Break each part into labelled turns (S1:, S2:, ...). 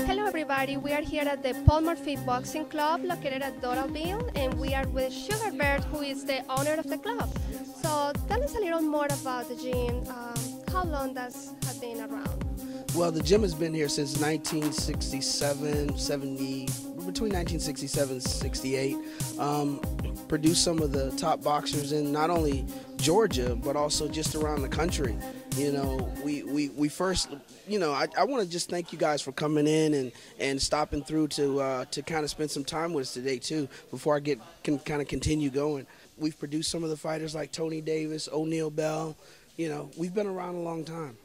S1: Hello everybody, we are here at the Paul Murphy Boxing Club located at Doraville, and we are with Coach Bert, who is the owner of the club. So tell us a little more about the gym. How long does have been around?
S2: Well, the gym has been here since 1967, 70, between 1967 and 68. Produced some of the top boxers in not only Georgia, but also just around the country. You know, we first, you know, I want to just thank you guys for coming in and stopping through to kind of spend some time with us today too, before I can kind of continue going. We've produced some of the fighters like Tony Davis, O'Neal Bell. You know, we've been around a long time.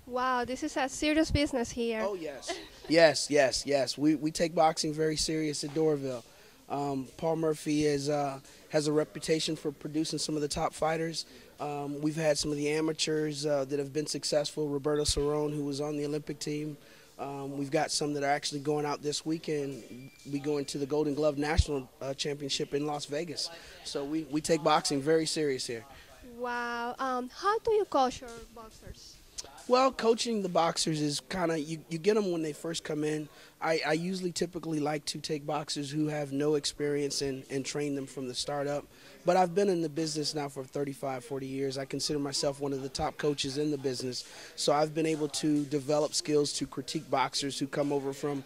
S1: Wow, this is a serious business here.
S2: Oh, yes. yes. We take boxing very serious at Doraville. Paul Murphy has a reputation for producing some of the top fighters. We've had some of the amateurs that have been successful. Roberto Cerrone, who was on the Olympic team. We've got some that are actually going out this weekend. We go into the Golden Glove National Championship in Las Vegas. So we take boxing very serious here.
S1: Wow. How do you coach your boxers?
S2: Well, coaching the boxers is kind of, you get them when they first come in. I usually typically like to take boxers who have no experience and train them from the start up. But I've been in the business now for 35, 40 years. I consider myself one of the top coaches in the business. So I've been able to develop skills to critique boxers who come over from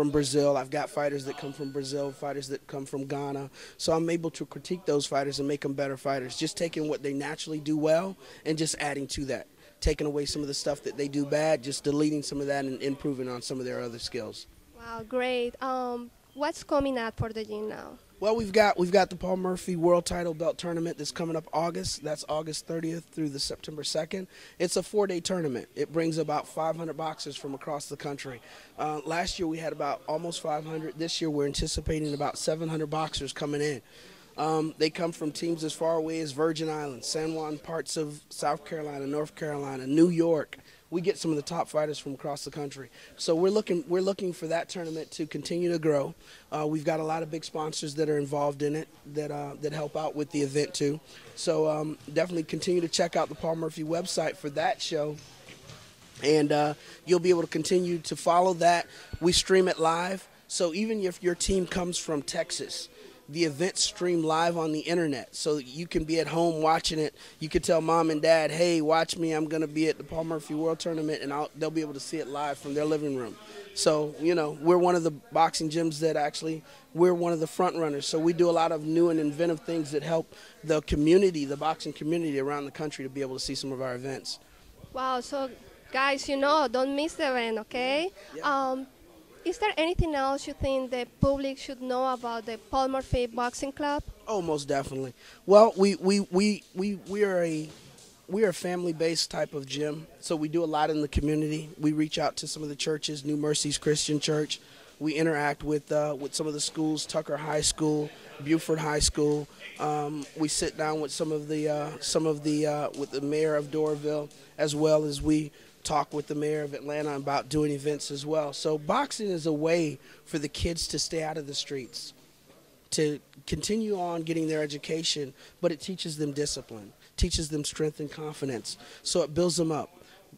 S2: Brazil. I've got fighters that come from Brazil, fighters that come from Ghana. So I'm able to critique those fighters and make them better fighters, just taking what they naturally do well and just adding to that. Taking away some of the stuff that they do bad, just deleting some of that and improving on some of their other skills.
S1: Wow, great. What's coming up for the gym now?
S2: Well, we've got the Paul Murphy World Title Belt Tournament that's coming up August. That's August 30th through the September 2nd. It's a 4-day tournament. It brings about 500 boxers from across the country. Last year we had about almost 500. This year we're anticipating about 700 boxers coming in. They come from teams as far away as Virgin Islands, San Juan, parts of South Carolina, North Carolina, New York. We get some of the top fighters from across the country. So we're looking for that tournament to continue to grow. We've got a lot of big sponsors that are involved in it that help out with the event too. So definitely continue to check out the Paul Murphy website for that show. And you'll be able to continue to follow that. We stream it live. So even if your team comes from Texas, the event's streamed live on the internet, so you can be at home watching it. You can tell mom and dad, hey, watch me, I'm going to be at the Paul Murphy World Tournament, and they'll be able to see it live from their living room. So, you know, we're one of the boxing gyms that actually, we're one of the front runners. So we do a lot of new and inventive things that help the community, the boxing community around the country, to be able to see some of our events.
S1: Wow, so guys, you know, don't miss the event, okay?
S2: Yeah.
S1: Is there anything else you think the public should know about the Paul Murphy Boxing Club?
S2: Oh, most definitely. Well, we are a family-based type of gym, so we do a lot in the community. We reach out to some of the churches, New Mercies Christian Church. We interact with some of the schools, Tucker High School, Buford High School. We sit down with with the mayor of Doraville, as well as we talk with the mayor of Atlanta about doing events as well. So boxing is a way for the kids to stay out of the streets, to continue on getting their education, but it teaches them discipline, teaches them strength and confidence, so it builds them up.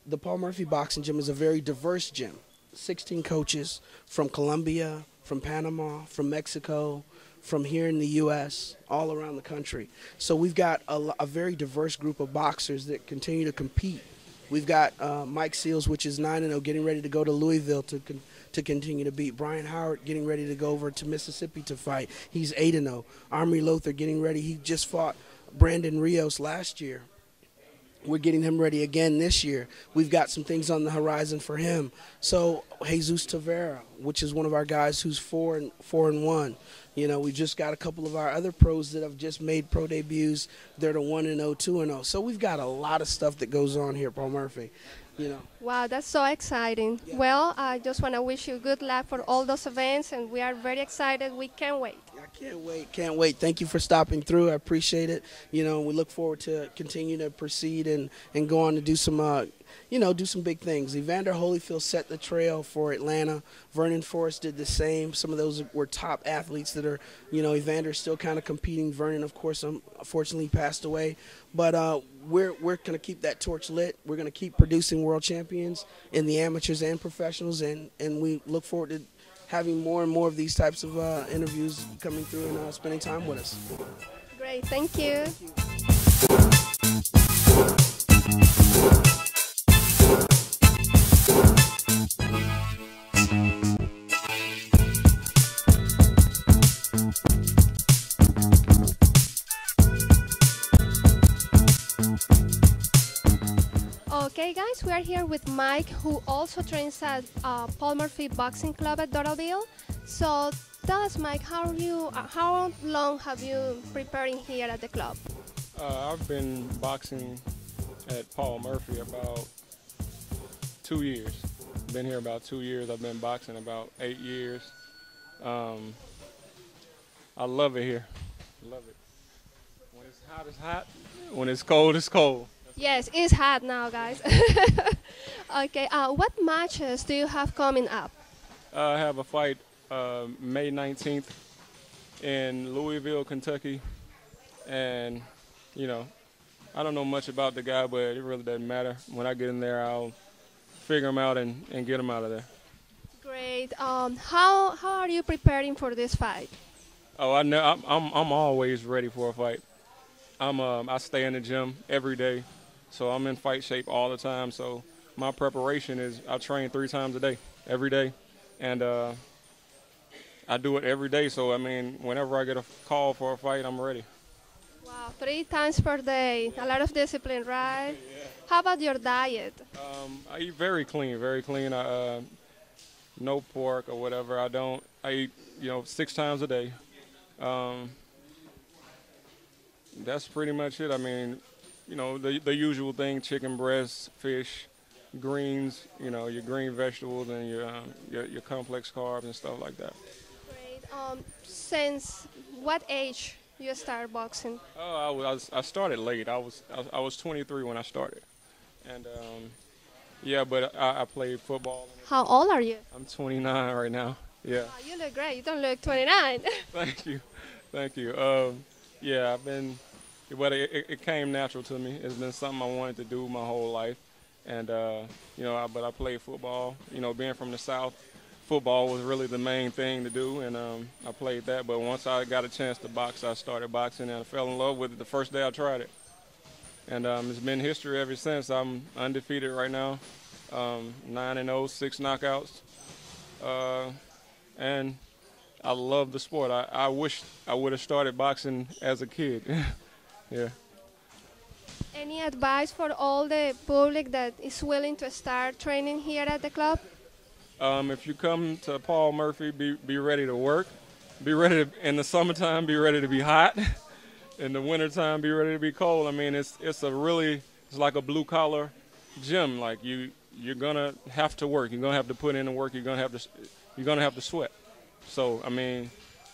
S2: The Paul Murphy Boxing Gym is a very diverse gym. 16 coaches from Colombia, from Panama, from Mexico, from here in the U.S., all around the country. So we've got a very diverse group of boxers that continue to compete. We've got Mike Seals, which is 9-0, getting ready to go to Louisville to continue to beat. Brian Howard getting ready to go over to Mississippi to fight. He's 8-0. Armory Lothar getting ready. He just fought Brandon Rios last year. We're getting him ready again this year. We've got some things on the horizon for him. So Jesus Tavera, which is one of our guys who's 4-1. You know, we just got a couple of our other pros that have just made pro debuts. They're the 1-0, 2-0. So we've got a lot of stuff that goes on here at Paul Murphy. You know.
S1: Wow, that's so exciting. Yeah. Well, I just want to wish you good luck for all those events, and we are very excited. We can't wait.
S2: I can't wait. Thank you for stopping through. I appreciate it. You know, we look forward to continue to proceed and go on to do some do some big things. Evander Holyfield set the trail for Atlanta. Vernon Forrest did the same. Some of those were top athletes that are, Evander's still kind of competing. Vernon, of course, unfortunately passed away. But we're going to keep that torch lit. We're going to keep producing world champions in the amateurs and professionals, and we look forward to having more and more of these types of interviews coming through and spending time with us.
S1: Great, thank you. Okay guys, we are here with Mike, who also trains at Paul Murphy Boxing Club at Doraville. So tell us, Mike, how long have you preparing here at the club?
S3: I've been boxing at Paul Murphy about 2 years. Been here about 2 years. I've been boxing about 8 years. I love it here. Love it. When it's hot, it's hot. When it's cold, it's cold.
S1: Yes, it's hot now, guys. Okay, what matches do you have coming up?
S3: I have a fight May 19th in Louisville, Kentucky. And, I don't know much about the guy, but it really doesn't matter. When I get in there, I'll figure him out and get him out of there.
S1: Great. How are you preparing for this fight?
S3: Oh, I'm always ready for a fight. I stay in the gym every day, so I'm in fight shape all the time. So my preparation is I train 3 times a day, every day, and I do it every day. So I mean, whenever I get a call for a fight, I'm ready.
S1: Wow, 3 times per day, a lot of discipline, right?
S3: Yeah.
S1: How about your diet?
S3: I eat very clean, very clean. No pork or whatever. I eat 6 times a day. That's pretty much it. I mean, the usual thing: chicken breasts, fish, greens. Your green vegetables and your complex carbs and stuff like that.
S1: Great. Since what age you start boxing?
S3: Oh, I started late. I was 23 when I started, and yeah, but I played football.
S1: How old are you?
S3: I'm 29 right now. Yeah.
S1: Wow, you look great. You don't look 29.
S3: Thank you. Yeah, but it came natural to me. It's been something I wanted to do my whole life, and but I played football. Being from the South, football was really the main thing to do, and I played that. But once I got a chance to box, I started boxing, and I fell in love with it the first day I tried it. And it's been history ever since. I'm undefeated right now, 9-0, 6 knockouts, and I love the sport. I wish I would have started boxing as a kid. Yeah.
S1: Any advice for all the public that is willing to start training here at the club?
S3: If you come to Paul Murphy, be ready to work. Be ready in the summertime, be ready to be hot. In the wintertime, be ready to be cold. I mean, it's like a blue collar gym. Like you're gonna have to work. You're gonna have to put in the work. You're gonna have to sweat. So I mean,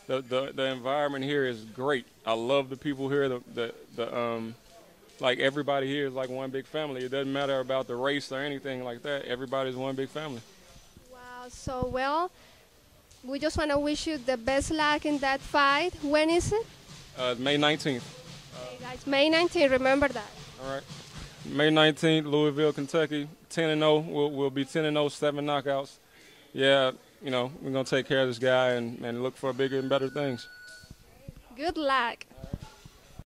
S3: the environment here is great. I love the people here. Like everybody here is like one big family. It doesn't matter about the race or anything like that. Everybody's one big family.
S1: Wow. So well, we just want to wish you the best luck in that fight. When is it?
S3: May 19th.
S1: Okay, guys, May 19th. Remember that.
S3: All right. May 19th, Louisville, Kentucky. 10-0. We'll be 10-0, 7 knockouts. Yeah. We're going to take care of this guy and look for bigger and better things.
S1: Good luck.